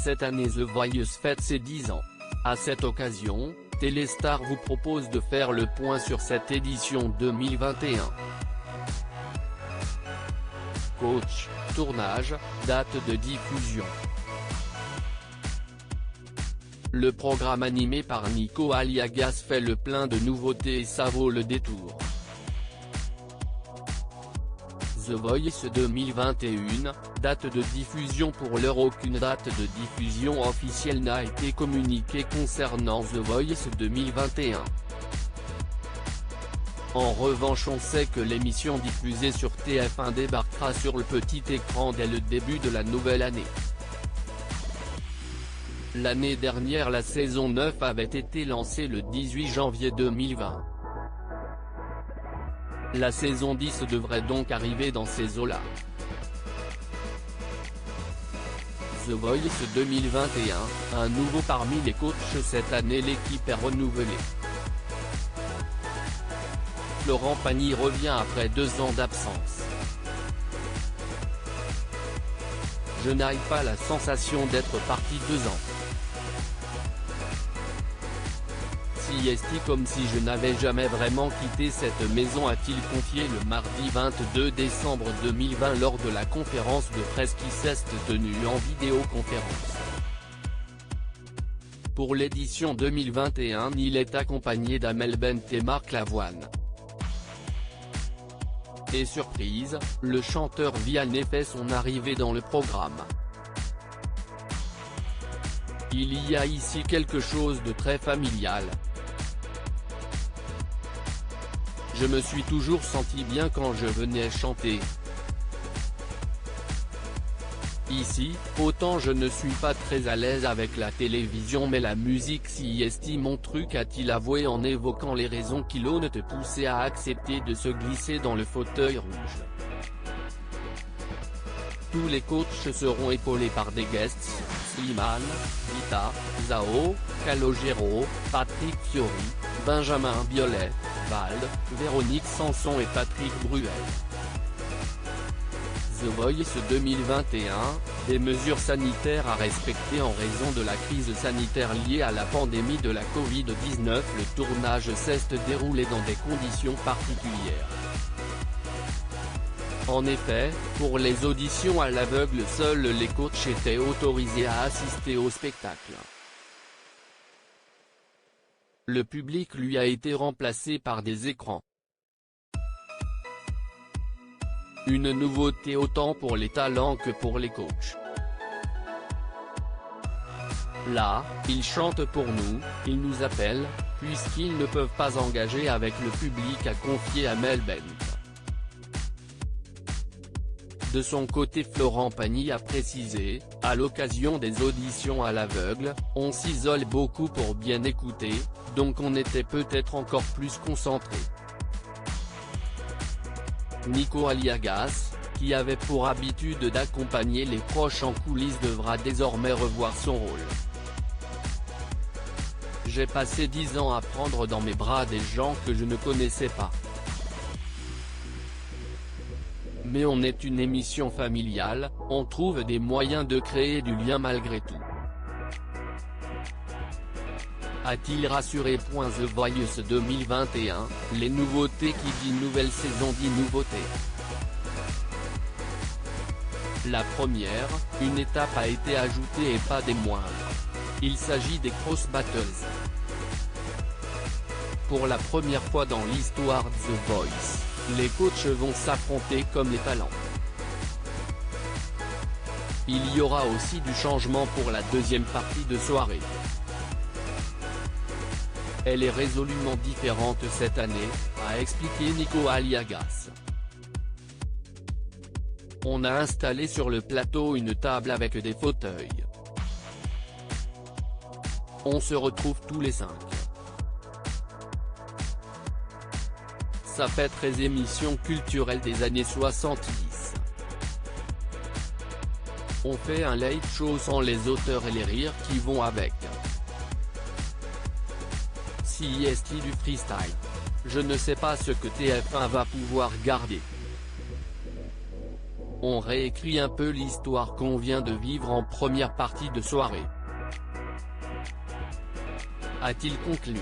cette année The Voice fête ses 10 ans. À cette occasion, Téléstar vous propose de faire le point sur cette édition 2021. Coach, tournage, date de diffusion. Le programme animé par Nico Aliagas fait le plein de nouveautés et ça vaut le détour. The Voice 2021, date de diffusion. Pour l'heure, aucune date de diffusion officielle n'a été communiquée concernant The Voice 2021. En revanche, on sait que l'émission diffusée sur TF1 débarquera sur le petit écran dès le début de la nouvelle année. L'année dernière, la saison 9 avait été lancée le 18 janvier 2020. La saison 10 devrait donc arriver dans ces eaux-là. The Voice 2021, un nouveau parmi les coachs cette année. L'équipe est renouvelée. Florent Pagny revient après 2 ans d'absence. Je n'ai pas la sensation d'être parti 2 ans. C'est comme si je n'avais jamais vraiment quitté cette maison, a-t-il confié le mardi 22 décembre 2020 lors de la conférence de presse qui s'est tenue en vidéoconférence. Pour l'édition 2021, il est accompagné d'Amel Bent et Marc Lavoine. Et surprise, le chanteur Vianney fait son arrivée dans le programme. Il y a ici quelque chose de très familial. Je me suis toujours senti bien quand je venais chanter. Ici, autant je ne suis pas très à l'aise avec la télévision, mais la musique c'est mon truc, a-t-il avoué en évoquant les raisons qui l'ont poussé à accepter de se glisser dans le fauteuil rouge. Tous les coachs seront épaulés par des guests, Slimane, Vita, Zao, Calogero, Patrick Fiori, Benjamin Biolay, Vald, Véronique Sanson et Patrick Bruel. The Voice 2021, des mesures sanitaires à respecter en raison de la crise sanitaire liée à la pandémie de la Covid-19. Le tournage s'est déroulé dans des conditions particulières. En effet, pour les auditions à l'aveugle, seuls les coachs étaient autorisés à assister au spectacle. Le public lui a été remplacé par des écrans. Une nouveauté autant pour les talents que pour les coachs. Là, ils chantent pour nous, ils nous appellent, puisqu'ils ne peuvent pas engager avec le public, a confié Amel Bent. De son côté, Florent Pagny a précisé, à l'occasion des auditions à l'aveugle, on s'isole beaucoup pour bien écouter, donc on était peut-être encore plus concentré. Nico Aliagas, qui avait pour habitude d'accompagner les proches en coulisses, devra désormais revoir son rôle. J'ai passé 10 ans à prendre dans mes bras des gens que je ne connaissais pas. Mais on est une émission familiale, on trouve des moyens de créer du lien malgré tout. A-t-il rassuré. The Voice 2021, les nouveautés. Qui dit nouvelle saison dit nouveauté. La première, une étape a été ajoutée et pas des moindres. Il s'agit des cross battles. Pour la première fois dans l'histoire de The Voice, les coachs vont s'affronter comme les talents. Il y aura aussi du changement pour la deuxième partie de soirée. Elle est résolument différente cette année, a expliqué Nico Aliagas. On a installé sur le plateau une table avec des fauteuils. On se retrouve tous les 5. Ça fait très émission culturelle des années 70. On fait un late show sans les auteurs et les rires qui vont avec. C'est du freestyle. Je ne sais pas ce que TF1 va pouvoir garder. On réécrit un peu l'histoire qu'on vient de vivre en première partie de soirée. A-t-il conclu.